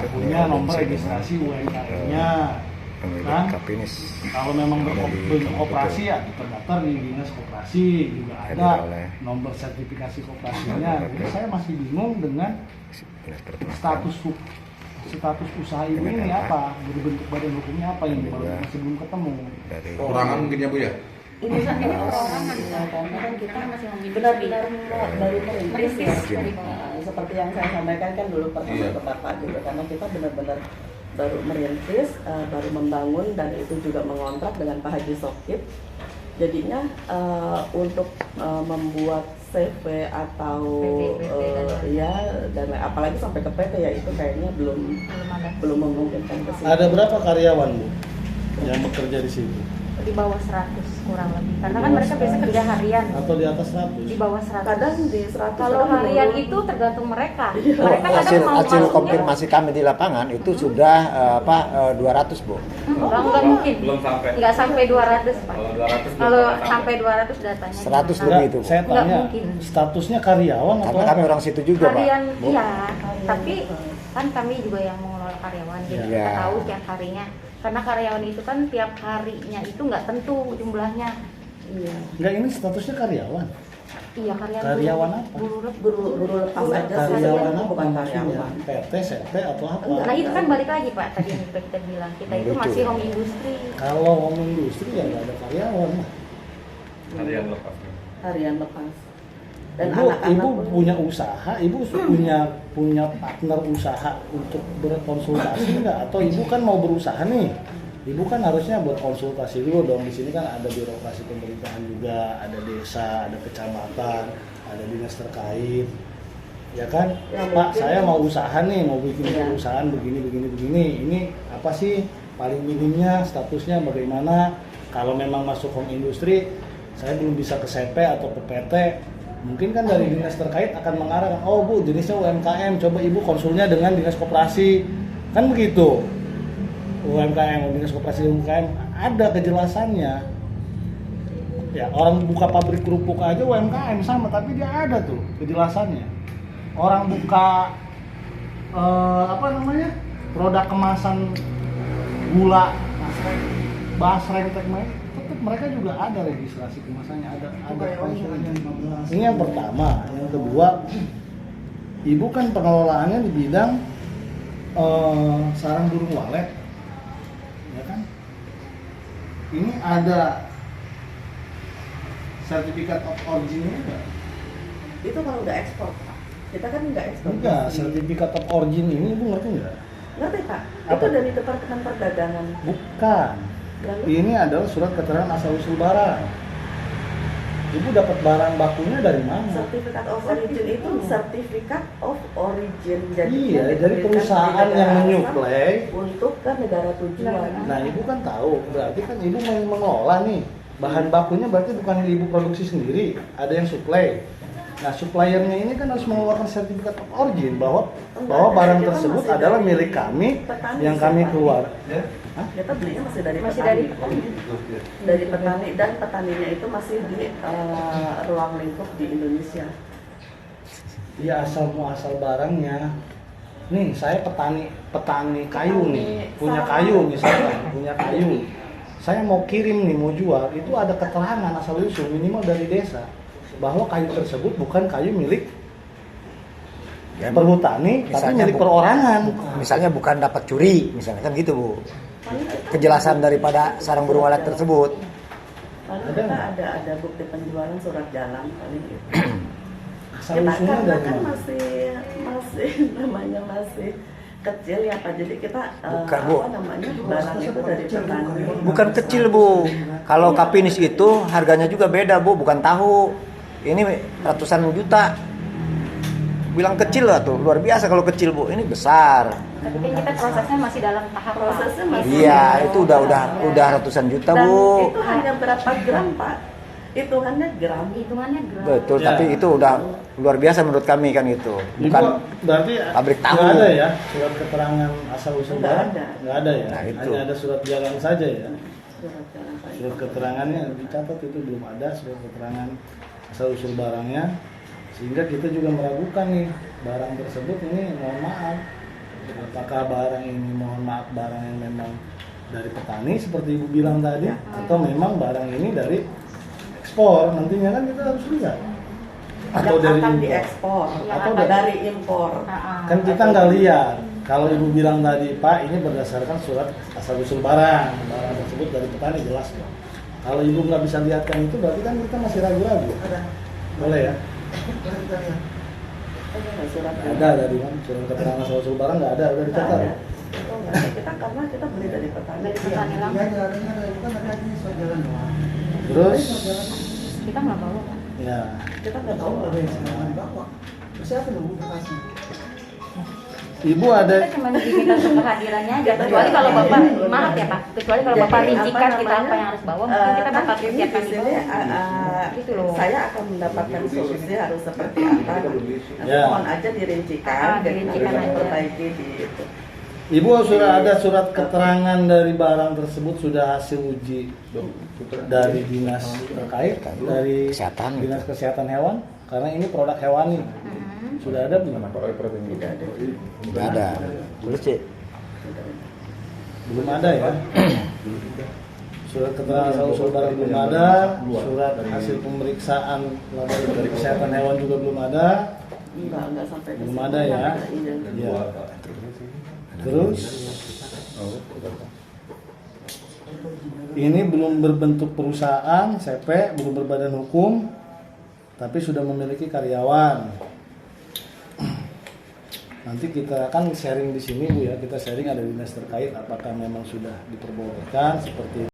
punya nomor registrasi UMKM-nya. Kan? Kalau memang bentuk koperasi ya terdaftar di dinas koperasi, juga ada nomor sertifikasi koperasinya. Jadi saya masih bingung dengan status usaha ibu ini apa, bentuk badan hukumnya apa yang masih belum ketemu. Kurangan mungkin ya Bu ya? Ini kan orang-orang karena kan kita masih benar-benar baru merintis seperti yang saya sampaikan kan dulu pertama ke Bapak gitu, karena kita benar-benar baru merintis, baru membangun dan itu juga mengontrak dengan Pak Haji Sokip. Jadinya untuk membuat CV atau ya dan apalagi sampai ke PT ya itu kayaknya belum memungkinkan ke sini. Ada berapa karyawan Bu yang bekerja di situ? Di bawah 100 kurang lebih. Karena kan mereka biasa kerja harian. Atau di atas 100? Di bawah 100. Kadang di 100. Kalau harian itu tergantung mereka. Mereka kadang mau hasil konfirmasi kami di lapangan itu sudah 200 Bu. Enggak mungkin. Belum sampai. Enggak sampai 200 Pak. Kalau 200 Kalau sampai 200 datanya. 100 lebih itu. Saya tanya, statusnya karyawan atau karena kami orang situ juga harian, Pak. iya. Tapi kan kami juga yang mengelola karyawan, jadi kita tahu tiap harinya. Karena karyawan itu kan tiap harinya itu nggak tentu jumlahnya. Iya. Enggak, ini statusnya karyawan. Iya, karyawan apa? Buru lepas aja. Karyawan apa? Bukan karyawan. PT, CP atau apa? Nah itu kan balik lagi Pak, tadi yang kita bilang kita itu masih home industry. Kalau home industry ya nggak ada karyawan. Harian lepas. Harian lepas. Dan Ibu punya usaha, ibu punya partner usaha untuk berkonsultasi nggak? Atau ibu kan mau berusaha nih, ibu kan harusnya buat konsultasi dulu dong. Di sini kan ada birokrasi pemerintahan juga, ada desa, ada kecamatan, ada dinas terkait, ya kan? Ya, Pak, saya mau usaha nih, mau bikin perusahaan begini. Ini apa sih paling minimnya, statusnya bagaimana? Kalau memang masuk home industry, saya belum bisa ke CP atau ke PT. Mungkin kan dari dinas terkait akan mengarahkan, oh Bu, jenisnya UMKM, coba Ibu konsulnya dengan dinas koperasi. Kan begitu. UMKM, dinas koperasi UMKM, ada kejelasannya. Ya, orang buka pabrik kerupuk aja UMKM sama, tapi dia ada tuh kejelasannya. Orang buka produk kemasan gula, basreng, tetap mereka juga ada registrasi kemasannya, ada konsulnya. Ini yang pertama. Yang kedua, ibu kan pengelolaannya di bidang sarang burung walet, ya kan? Ini ada sertifikat of origin-nya enggak? Itu kalau udah ekspor Pak. Kita kan nggak ekspor. Enggak, sertifikat of origin ini ibu ngerti nggak? Ngerti Pak. Apa? Itu dari Departemen Perdagangan. Bukan. Lalu? Ini adalah surat keterangan asal usul barang. Ibu dapat barang bakunya dari mana? Sertifikat of origin itu sertifikat of origin. Jadi Iya, dari perusahaan yang menyuplai untuk ke negara tujuan. Nah, ibu kan tahu, berarti kan ibu mengelola nih. Bahan bakunya berarti bukan ibu produksi sendiri, ada yang suplai. Nah, suppliernya ini kan harus mengeluarkan sertifikat of origin bahwa barang tersebut adalah milik kami yang kami keluar. Kita belinya masih dari petani. Dari petani, dan petaninya itu masih di ruang lingkup di Indonesia. Iya, asal barangnya. Nih, saya petani kayu nih, punya kayu misalnya, punya kayu. Saya mau kirim nih, mau jual, itu ada keterangan asal usul minimal dari desa bahwa kayu tersebut bukan kayu milik perhutani, tapi milik perorangan. Misalnya bukan dapat curi, misalnya kan gitu Bu. Kejelasan daripada sarang burung walet tersebut. Paling kita ada bukti penjualan surat jalan paling gitu. Asal Kita usulnya karena dari kan mana? masih namanya masih kecil ya Pak, jadi kita Bukan, Bu. barang itu dari petani. Bukan kecil Bu. Kalau kapinis itu harganya juga beda Bu, bukan tahu. Ini ratusan juta. Bilang kecil lah tuh, luar biasa kalau kecil Bu. Ini besar. Tapi kan kita prosesnya masih dalam tahap Prosesnya masih. Iya, itu udah ratusan juta Dan Bu. itu hanya berapa gram Pak? Hitungannya gram. hitungannya gram. Betul, Ya. tapi itu udah luar biasa menurut kami kan itu. Bukan Ibu, berarti pabrik tahu. nggak ada ya surat keterangan asal usul Nggak barang? ada. Nggak ada ya. Nah, itu. Hanya ada surat jalan saja ya. Surat jalan Pak. Surat keterangannya dicatat itu belum ada surat keterangan asal usul barangnya, sehingga kita juga meragukan nih barang tersebut ini, mohon maaf, Apakah barang ini, mohon maaf, barang yang memang dari petani seperti ibu bilang tadi, atau memang barang ini dari ekspor, nantinya kan kita harus lihat. Atau yang dari akan impor. diekspor Atau atau dari impor. Kan kita nggak lihat. Kalau ibu bilang tadi, Pak, ini berdasarkan surat asal usul barang tersebut dari petani, jelas kok. Kalau ibu nggak bisa lihatkan itu, berarti kan kita masih ragu-ragu. Boleh ya? Surat Nggak ada tadi kan, surat keterangan asal usul barang nggak ada, udah dicatat. ada. Kita karena kita beli dari petani. Dari petani langsung. Terus, Kita nggak bawa kan? ya, Kita nggak tahu. ibu ada. Kita cuma diminta untuk kehadirannya aja. Kecuali kalau bapak, maaf ya Pak, kecuali kalau bapak Jadi, rincikan apa kita apa namanya, yang harus bawa, mungkin kita bakal ini persiapkan di di sini bawah. Gitu loh. saya akan mendapatkan solusi harus seperti apa. Nanti Ya. mohon aja dirincikan, Dirincikan kita aja. perbaiki di itu. Ibu sudah ada surat keterangan dari barang tersebut, sudah hasil uji dari dinas terkait, dari Kesehatan. dinas kesehatan hewan, karena ini produk hewani. Sudah ada belum? Tidak ada. Nggak ada. Terus sih. Belum ada ya. Surat keterangan asal usul barang belum ada, surat hasil pemeriksaan laboratorium dari kesehatan hewan juga belum ada. Enggak sampai ke Belum situ. ada ya. Iya. Ya. Terus ini belum berbentuk perusahaan, CP, belum berbadan hukum, tapi sudah memiliki karyawan. Nanti kita kan sharing di sini Bu ya, kita sharing ada dinas terkait apakah memang sudah diperbolehkan seperti